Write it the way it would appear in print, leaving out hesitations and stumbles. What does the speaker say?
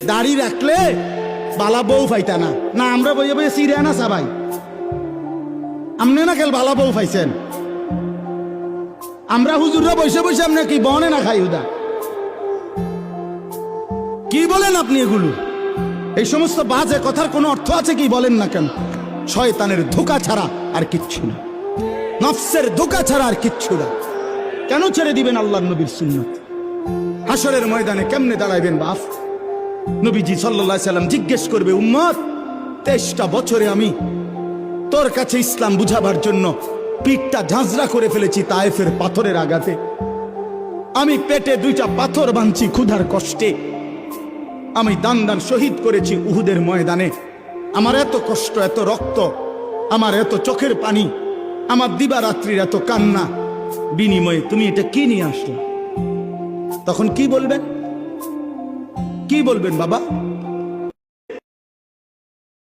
দাড়ি রাখলে বালা বউ পাইতা না না আমরা বইয়ে বইয়ে সিরিয়া না সবাই আমনে না খেল বালা বউ পাইছেন আমরা হুজুররা বসে বসে আপনি কি বনে না খাই উদা কি বলেন আপনি এগুলো এই সমস্ত বাজে কথার কোনো অর্থ আছে কি বলেন না কেন শয়তানের ধোঁকা ছাড়া আর কিচ্ছু না নফসের ধোঁকা ছাড়া আর কিচ্ছু না কেন ছেড়ে দিবেন আল্লাহর নবীর সুন্নাত হাসরের ময়দানে কেমনে দাঁড়াইবেন বাপ নবীজি সাল্লাল্লাহু আলাইহি সাল্লাম জিজ্ঞেস করবে উম্মত 23টা বছরে আমি তোর কাছে ইসলাম বুঝাবার জন্য পিঠটা ঝাঁঝরা করে ফেলেছি তায়েফের পাথরের আঘাতে আমি পেটে 2টা পাথর বাঁধছি ক্ষুধার কষ্টে আমি দান দান শহীদ করেছি উহুদের ময়দানে আমার এত কষ্ট এত রক্ত আমার এত চোখের পানি আমার দিবারাত্রির এত কান্না বিনিময়ে তুমি এটা কি নিয়ে আসলে তখন কি বলবেন বাবা